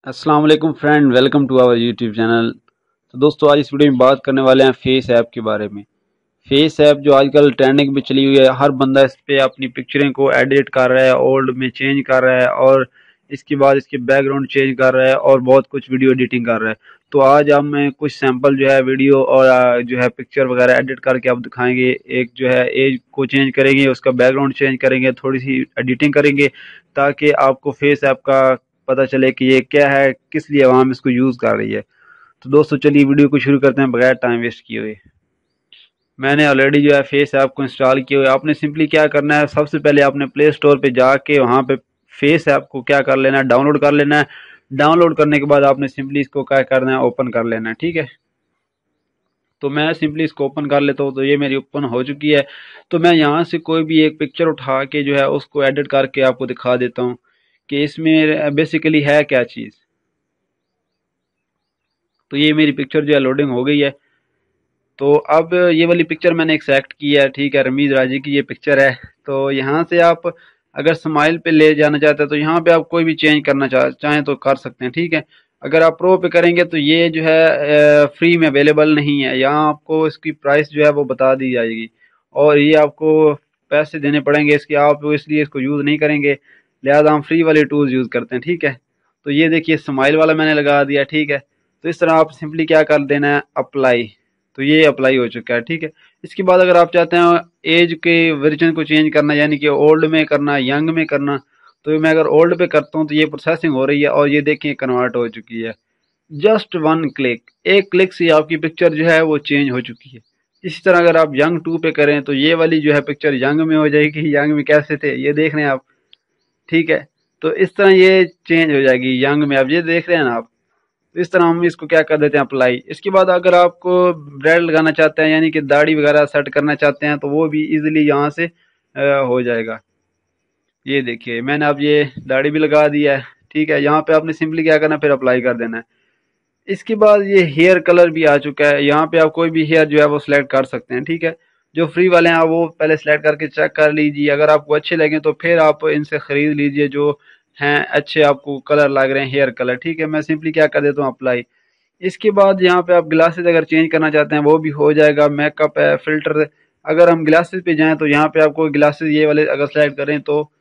अस्सलाम वालेकुम friend, welcome to our YouTube channel. तो दोस्तों, आज इस वीडियो में बात करने वाले हैं फेस ऐप के बारे में। फेस ऐप जो आजकल ट्रेंडिंग में चली हुई है, हर बंदा इस पे अपनी पिक्चरें को एडिट कर रहा है, ओल्ड में चेंज कर रहा है और इसके बाद इसके बैकग्राउंड चेंज कर रहा है और बहुत कुछ वीडियो एडिटिंग कर रहा है। तो आज हम कुछ सैंपल जो है वीडियो और जो है पिक्चर वगैरह एडिट करके आप दिखाएंगे। एक जो है एज को चेंज करेंगे, उसका बैकग्राउंड चेंज करेंगे, थोड़ी सी एडिटिंग करेंगे ताकि आपको फेस ऐप का पता चले कि ये क्या है, किस लिए हम इसको यूज़ कर रही है। तो दोस्तों, चलिए वीडियो को शुरू करते हैं बगैर टाइम वेस्ट किए हुए। मैंने ऑलरेडी जो है फेस ऐप को इंस्टॉल किया हुआ है। आपने सिंपली क्या करना है, सबसे पहले आपने प्ले स्टोर पे जाके वहाँ पे फेस ऐप को क्या कर लेना है, डाउनलोड कर लेना है। डाउनलोड करने के बाद आपने सिंपली इसको क्या करना है, ओपन कर लेना है। ठीक है, तो मैं सिंपली इसको ओपन कर लेता हूँ। तो ये मेरी ओपन हो चुकी है। तो मैं यहाँ से कोई भी एक पिक्चर उठा के जो है उसको एडिट करके आपको दिखा देता हूँ कि इसमें बेसिकली है क्या चीज़। तो ये मेरी पिक्चर जो है लोडिंग हो गई है। तो अब ये वाली पिक्चर मैंने एक सेलेक्ट की है। ठीक है, रमीज राजी की ये पिक्चर है। तो यहाँ से आप अगर स्माइल पे ले जाना चाहते हैं तो यहाँ पे आप कोई भी चेंज करना चाहें तो कर सकते हैं। ठीक है, अगर आप प्रो पे करेंगे तो ये जो है फ्री में अवेलेबल नहीं है। यहाँ आपको इसकी प्राइस जो है वो बता दी जाएगी और ये आपको पैसे देने पड़ेंगे इसके। आप इसलिए इसको यूज़ नहीं करेंगे, लिहाजा हम फ्री वाले टूल्स यूज़ करते हैं। ठीक है, तो ये देखिए स्माइल वाला मैंने लगा दिया। ठीक है, तो इस तरह आप सिंपली क्या कर देना है, अप्लाई। तो ये अप्लाई हो चुका है। ठीक है, इसके बाद अगर आप चाहते हैं एज के वर्जन को चेंज करना, यानी कि ओल्ड में करना, यंग में करना, तो मैं अगर ओल्ड पे करता हूँ तो ये प्रोसेसिंग हो रही है और ये देखिए कन्वर्ट हो चुकी है। जस्ट वन क्लिक, एक क्लिक से आपकी पिक्चर जो है वो चेंज हो चुकी है। इसी तरह अगर आप यंग 2 पे करें तो ये वाली जो है पिक्चर यंग में हो जाएगी। यंग में कैसे थे ये देख रहे हैं आप। ठीक है, तो इस तरह ये चेंज हो जाएगी यंग में, आप ये देख रहे हैं ना आप। तो इस तरह हम इसको क्या कर देते हैं, अप्लाई। इसके बाद अगर आपको ब्रेड लगाना चाहते हैं, यानी कि दाढ़ी वगैरह सेट करना चाहते हैं, तो वो भी इजीली यहाँ से हो जाएगा। ये देखिए मैंने अब ये दाढ़ी भी लगा दिया है। ठीक है, यहाँ पे आपने सिंपली क्या करना है, फिर अप्लाई कर देना है। इसके बाद ये हेयर कलर भी आ चुका है। यहाँ पे आप कोई भी हेयर जो है वो सिलेक्ट कर सकते हैं। ठीक है, जो फ्री वाले हैं आप वो पहले सिलेक्ट करके चेक कर लीजिए। अगर आपको अच्छे लगे तो फिर आप इनसे खरीद लीजिए जो हैं अच्छे, आपको कलर लग रहे हैं, हेयर कलर। ठीक है, मैं सिंपली क्या कर देता हूँ, अप्लाई। इसके बाद यहाँ पे आप ग्लासेस अगर चेंज करना चाहते हैं वो भी हो जाएगा। मेकअप है, फिल्टर। अगर हम ग्लासेस पे जाएं तो यहाँ पे आपको ग्लासेस ये वाले अगर सेलेक्ट करें तो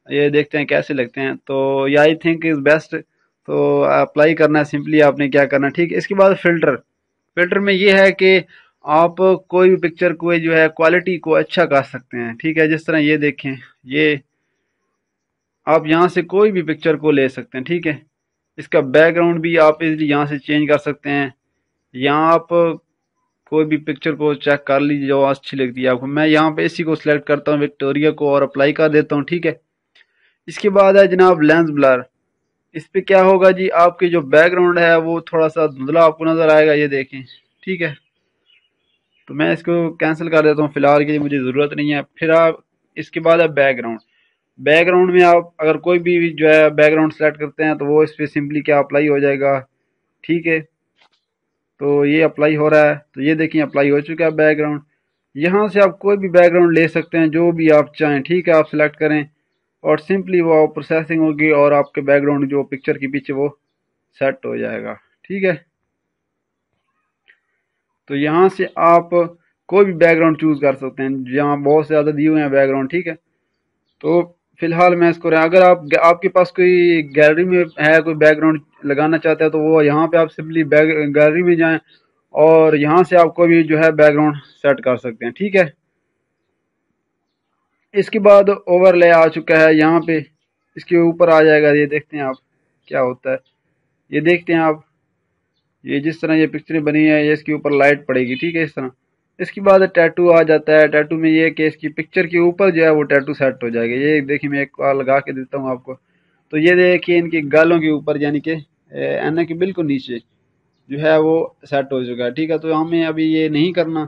ये देखते हैं कैसे लगते हैं। तो ये आई थिंक इज बेस्ट। तो अप्लाई करना है, सिंपली आपने क्या करना है। ठीक है, इसके बाद फिल्टर। फिल्टर में ये है कि आप कोई भी पिक्चर को जो है क्वालिटी को अच्छा कर सकते हैं। ठीक है, जिस तरह ये देखें, ये आप यहाँ से कोई भी पिक्चर को ले सकते हैं। ठीक है, इसका बैकग्राउंड भी आप इजीली यहाँ से चेंज कर सकते हैं। यहाँ आप कोई भी पिक्चर को चेक कर लीजिए जो अच्छी लगती है आपको। मैं यहाँ पे इसी को सिलेक्ट करता हूँ, विक्टोरिया को, और अप्लाई कर देता हूँ। ठीक है, इसके बाद है जनाब लेंस ब्लर। इस पे क्या होगा जी, आपके जो बैकग्राउंड है वो थोड़ा सा धुंधला आपको नजर आएगा, ये देखें। ठीक है, तो मैं इसको कैंसिल कर देता हूँ, फिलहाल के लिए मुझे ज़रूरत नहीं है। फिर आप इसके बाद है बैकग्राउंड। बैकग्राउंड में आप अगर कोई भी जो है बैकग्राउंड सेलेक्ट करते हैं तो वो इस पर सिंपली क्या अप्लाई हो जाएगा। ठीक है, तो ये अप्लाई हो रहा है। तो ये देखिए अप्लाई हो चुका है बैकग्राउंड। यहाँ से आप कोई भी बैकग्राउंड ले सकते हैं जो भी आप चाहें। ठीक है, आप सिलेक्ट करें और सिंपली वो प्रोसेसिंग होगी और आपके बैकग्राउंड जो पिक्चर के पीछे वो सेट हो जाएगा। ठीक है, तो यहाँ से आप कोई भी बैकग्राउंड चूज कर सकते हैं, यहाँ बहुत ज़्यादा दिए हुए हैं बैकग्राउंड। ठीक है, तो फिलहाल मैं इसको अगर आप आपके पास कोई गैलरी में है कोई बैकग्राउंड लगाना चाहते हैं तो वो यहाँ पे आप सिंपली गैलरी में जाएं और यहाँ से आप कोई भी जो है बैकग्राउंड सेट कर सकते हैं। ठीक है, इसके बाद ओवरले आ चुका है यहाँ पे, इसके ऊपर आ जाएगा। ये देखते हैं आप क्या होता है, ये देखते हैं आप। ये जिस तरह ये पिक्चरें बनी है, ये इसके ऊपर लाइट पड़ेगी। ठीक है, इस तरह। इसके बाद टैटू आ जाता है। टैटू में ये कि इसकी पिक्चर के ऊपर जो है वो टैटू सेट हो जाएगा। ये देखिए मैं एक बार लगा के देता हूँ आपको। तो ये देखिए इनके गालों के ऊपर, यानी कि ऐना के बिल्कुल नीचे जो है वो सेट हो चुका है। ठीक है, तो हमें अभी ये नहीं करना।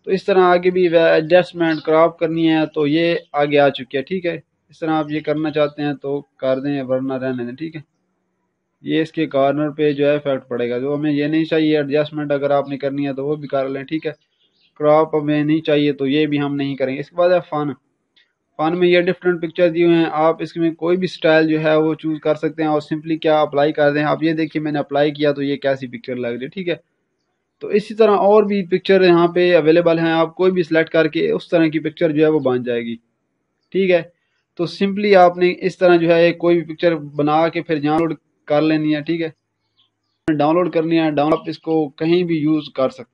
तो इस तरह आगे भी एडजस्टमेंट क्रॉप करनी है तो ये आगे आ चुकी है। ठीक है, इस तरह आप ये करना चाहते हैं तो कर दें, वरना रहने दें। ठीक है, ये इसके कॉर्नर पे जो है इफेक्ट पड़ेगा, जो हमें ये नहीं चाहिए। एडजस्टमेंट अगर आपने करनी है तो वो भी कर लें। ठीक है, क्रॉप हमें नहीं चाहिए तो ये भी हम नहीं करेंगे। इसके बाद है फन। फ़न में ये डिफरेंट पिक्चर दिए हुए हैं, आप इसमें कोई भी स्टाइल जो है वो चूज़ कर सकते हैं और सिंपली क्या अप्लाई कर दें। आप ये देखिए मैंने अप्लाई किया तो ये कैसी पिक्चर लग रही है, ठीक है। तो इसी तरह और भी पिक्चर यहाँ पे अवेलेबल हैं, आप कोई भी सिलेक्ट करके उस तरह की पिक्चर जो है वो बन जाएगी, ठीक है। तो सिंपली आपने इस तरह जो है कोई भी पिक्चर बना के फिर डाउनलोड कर लेनी है, ठीक है। डाउनलोड करनी है, डाउनलोड आप इसको कहीं भी यूज़ कर सकते